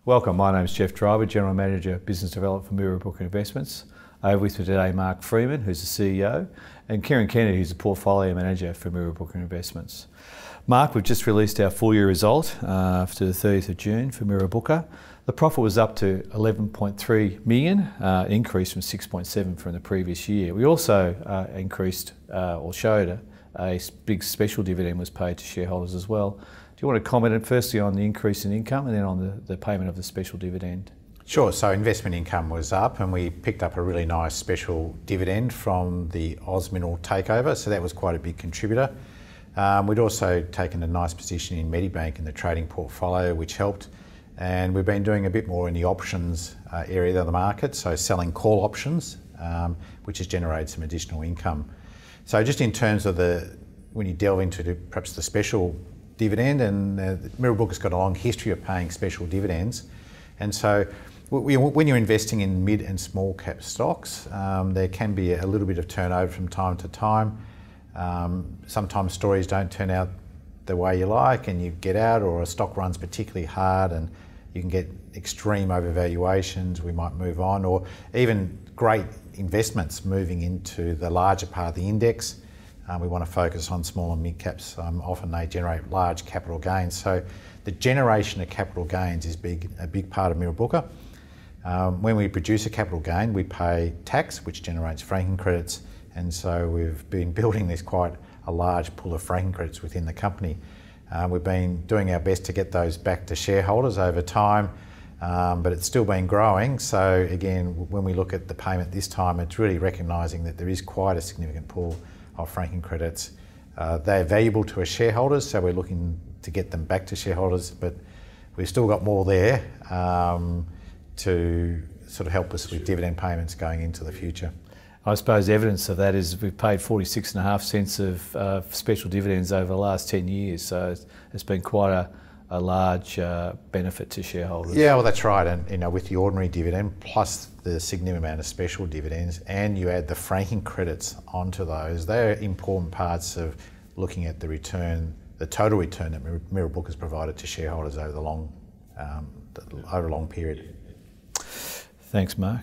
Welcome, my name is Jeff Driver, General Manager, Business Development for Mirrabooka Investments. Over with me today, Mark Freeman, who's the CEO, and Kieran Kennedy, who's the Portfolio Manager for Mirrabooka Investments. Mark, we've just released our full year result to the 30th of June for Mirrabooka. The profit was up to 11.3 million, increase from 6.7 from the previous year. We also increased or showed a big special dividend was paid to shareholders as well. Do you want to comment firstly on the increase in income and then on the payment of the special dividend? Sure, so investment income was up and we picked up a really nice special dividend from the OzMineral takeover, so that was quite a big contributor. We'd also taken a nice position in Medibank in the trading portfolio, which helped, and we've been doing a bit more in the options area of the market, so selling call options, which has generated some additional income. So just in terms of when you delve into perhaps the special dividend, and Mirrabooka's got a long history of paying special dividends, and so when you're investing in mid and small cap stocks, there can be a little bit of turnover from time to time. Sometimes stories don't turn out the way you like and you get out, or a stock runs particularly hard and you can get extreme overvaluations, we might move on, or even great investments moving into the larger part of the index. We want to focus on small and mid caps. Often they generate large capital gains. So the generation of capital gains is a big part of Mirrabooka. When we produce a capital gain, we pay tax, which generates franking credits. And so we've been building quite a large pool of franking credits within the company. We've been doing our best to get those back to shareholders over time, but it's still been growing. So again, when we look at the payment this time, it's really recognising that there is quite a significant pool of franking credits. They're valuable to our shareholders, so we're looking to get them back to shareholders, but we've still got more there to sort of help us with dividend payments going into the future. I suppose evidence of that is we've paid 46.5 cents of special dividends over the last 10 years, so it's been quite a large benefit to shareholders. Yeah, well that's right, and with the ordinary dividend plus the significant amount of special dividends, and you add the franking credits onto those, they're important parts of looking at the return, the total return that Mirrabooka has provided to shareholders over over a long period. Thanks, Mark.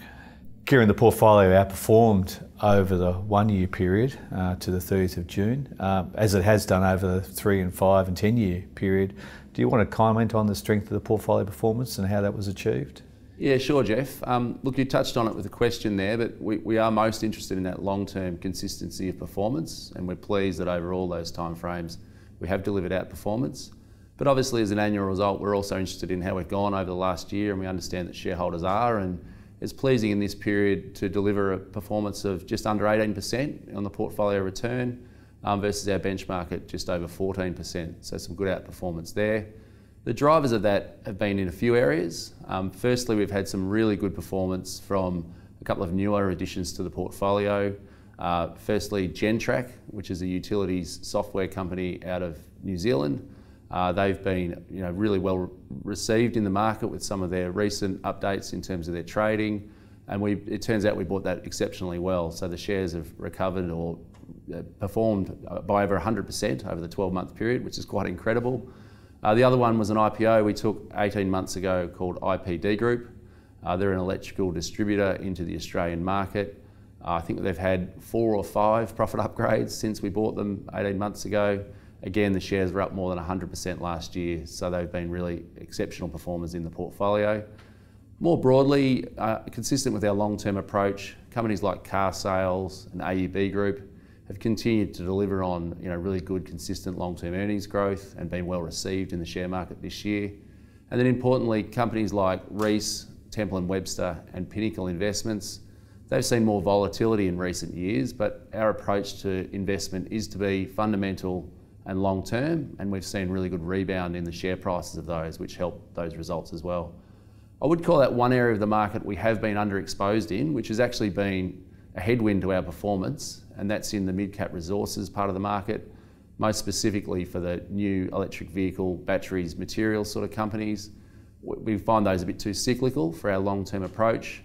Kieran, the portfolio outperformed over the 1 year period to the 30th of June, as it has done over the 3 and 5 and 10 year period. Do you want to comment on the strength of the portfolio performance and how that was achieved? Yeah, sure, Jeff. Look, you touched on it with a question there, but we are most interested in that long-term consistency of performance, and we're pleased that over all those time frames we have delivered outperformance. But obviously as an annual result, we're also interested in how we've gone over the last year, and we understand that shareholders are, and it's pleasing in this period to deliver a performance of just under 18% on the portfolio return versus our benchmark at just over 14%, so some good outperformance there. The drivers of that have been in a few areas. Firstly, we've had some really good performance from a couple of newer additions to the portfolio. Firstly, Gentrack, which is a utilities software company out of New Zealand. They've been really well received in the market with some of their recent updates in terms of their trading, and it turns out we bought that exceptionally well. So the shares have recovered or performed by over 100% over the 12-month period, which is quite incredible. The other one was an IPO we took 18 months ago called IPD Group. They're an electrical distributor into the Australian market. I think they've had 4 or 5 profit upgrades since we bought them 18 months ago. Again, the shares were up more than 100% last year, so they've been really exceptional performers in the portfolio. More broadly, consistent with our long-term approach, companies like Carsales and AUB Group have continued to deliver on really good, consistent long-term earnings growth and been well received in the share market this year. And then importantly, companies like Reece, Temple & Webster and Pinnacle Investments, they've seen more volatility in recent years, but our approach to investment is to be fundamental and long term, and we've seen really good rebound in the share prices of those, which help those results as well. I would call that one area of the market we have been underexposed in, which has actually been a headwind to our performance, and that's in the mid-cap resources part of the market, most specifically for the new electric vehicle, batteries, materials sort of companies. We find those a bit too cyclical for our long-term approach,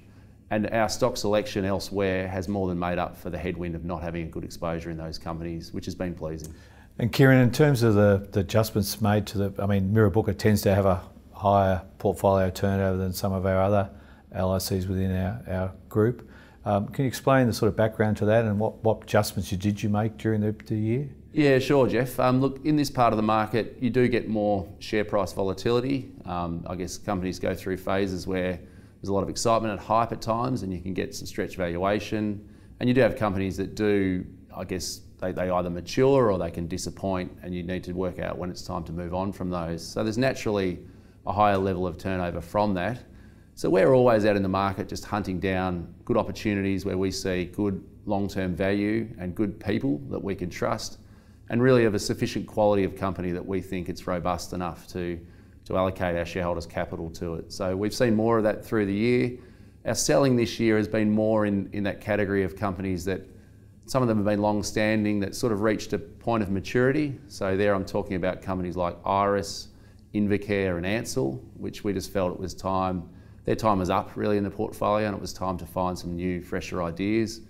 and our stock selection elsewhere has more than made up for the headwind of not having a good exposure in those companies, which has been pleasing. And Kieran, in terms of the adjustments made to Mirrabooka tends to have a higher portfolio turnover than some of our other LICs within our group. Can you explain the sort of background to that and what adjustments did you make during the year? Yeah, sure, Jeff. Look, in this part of the market, you do get more share price volatility. I guess companies go through phases where there's a lot of excitement and hype at times, and you can get some stretch valuation. And you do have companies that do, I guess, they either mature or they can disappoint, and you need to work out when it's time to move on from those. So there's naturally a higher level of turnover from that. So we're always out in the market just hunting down good opportunities where we see good long-term value and good people that we can trust, and really of a sufficient quality of company that we think it's robust enough to allocate our shareholders' capital to it. So we've seen more of that through the year. Our selling this year has been more in that category of companies that some of them have been long-standing, that sort of reached a point of maturity. So there I'm talking about companies like Iress, Invacare and Ansell, which we just felt it was time. Their time was up really in the portfolio, and it was time to find some new, fresher ideas.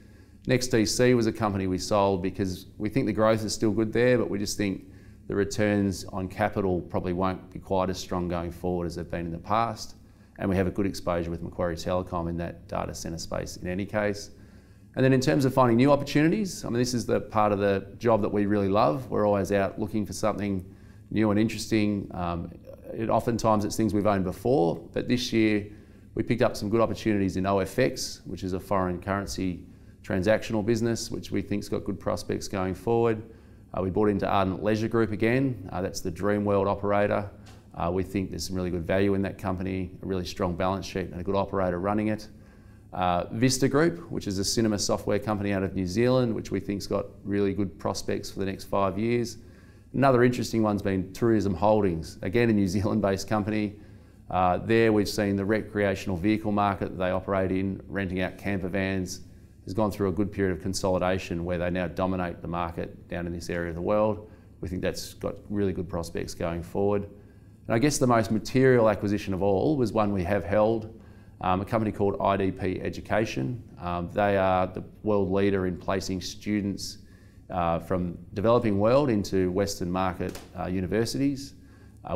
NextDC was a company we sold because we think the growth is still good there, but we just think the returns on capital probably won't be quite as strong going forward as they've been in the past. And we have a good exposure with Macquarie Telecom in that data centre space in any case. And then in terms of finding new opportunities, I mean, this is the part of the job that we really love. We're always out looking for something new and interesting. Oftentimes it's things we've owned before, but this year we picked up some good opportunities in OFX, which is a foreign currency transactional business, which we think's got good prospects going forward. We bought into Ardent Leisure Group again. That's the Dreamworld operator. We think there's some really good value in that company, a really strong balance sheet and a good operator running it. Vista Group, which is a cinema software company out of New Zealand, which we think's got really good prospects for the next 5 years. Another interesting one's been Tourism Holdings, again a New Zealand-based company. There we've seen the recreational vehicle market that they operate in, renting out camper vans, has gone through a good period of consolidation where they now dominate the market down in this area of the world. We think that's got really good prospects going forward. And I guess the most material acquisition of all was one we have held, a company called IDP Education. They are the world leader in placing students from developing world into Western market universities.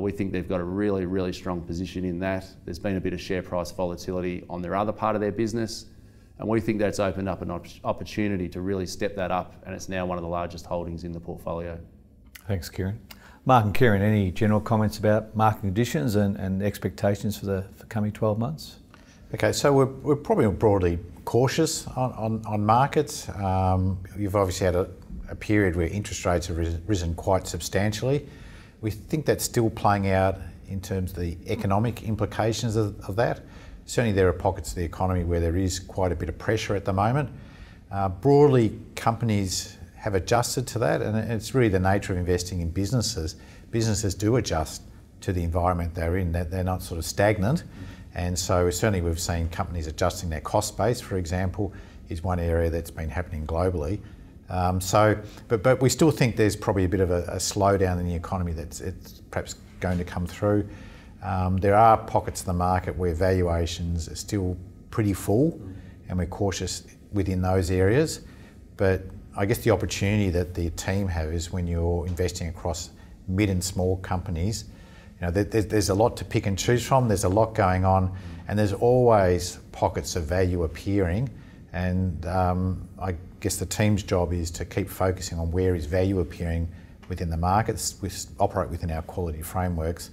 We think they've got a really, really strong position in that. There's been a bit of share price volatility on their other part of their business, and we think that's opened up an opportunity to really step that up, and it's now one of the largest holdings in the portfolio. Thanks, Kieran. Mark and Kieran, any general comments about market conditions and expectations for the coming 12 months? Okay, so we're probably broadly cautious on markets. You've obviously had a period where interest rates have risen quite substantially. We think that's still playing out in terms of the economic implications of that. Certainly there are pockets of the economy where there is quite a bit of pressure at the moment. Broadly, companies have adjusted to that, and it's really the nature of investing in businesses. Businesses do adjust to the environment they're in, that they're not sort of stagnant. And so certainly we've seen companies adjusting their cost base, for example, is one area that's been happening globally. But we still think there's probably a bit of a slowdown in the economy that's perhaps going to come through. There are pockets of the market where valuations are still pretty full, and we're cautious within those areas. But I guess the opportunity that the team have is when you're investing across mid and small companies, you know, there's a lot to pick and choose from, there's a lot going on, and there's always pockets of value appearing. And I guess the team's job is to keep focusing on where is value appearing within the markets. We operate within our quality frameworks,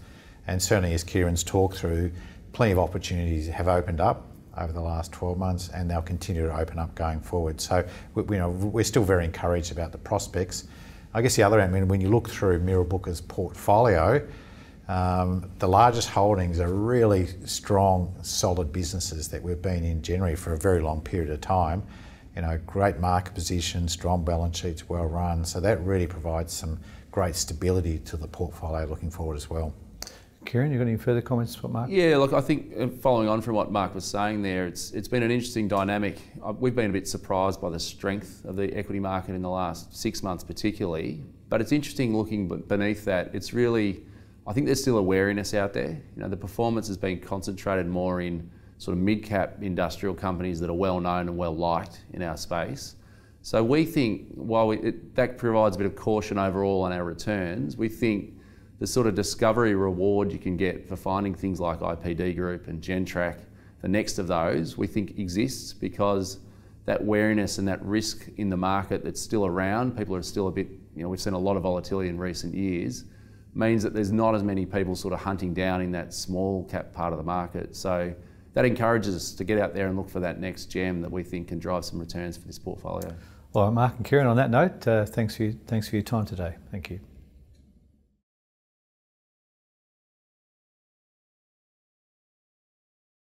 and certainly as Kieran's talked through, plenty of opportunities have opened up over the last 12 months, and they'll continue to open up going forward. So we're still very encouraged about the prospects. I guess the other end, when you look through Mirrabooka's portfolio, the largest holdings are really strong, solid businesses that we've been in generally for a very long period of time. You know, great market position, strong balance sheets, well run. So that really provides some great stability to the portfolio looking forward as well. Kieran, you got any further comments for Mark? Yeah, look, I think following on from what Mark was saying there, it's been an interesting dynamic. We've been a bit surprised by the strength of the equity market in the last 6 months particularly, but it's interesting looking beneath that. It's really, I think there's still a wariness out there. You know, the performance has been concentrated more in sort of mid-cap industrial companies that are well known and well liked in our space. So we think while that provides a bit of caution overall on our returns, we think the sort of discovery reward you can get for finding things like IPD Group and Gentrack, the next of those, we think exists because that wariness and that risk in the market that's still around, people are still a bit, we've seen a lot of volatility in recent years, means that there's not as many people sort of hunting down in that small cap part of the market. So that encourages us to get out there and look for that next gem that we think can drive some returns for this portfolio. Well, Mark and Kieran, on that note, thanks for your time today. Thank you.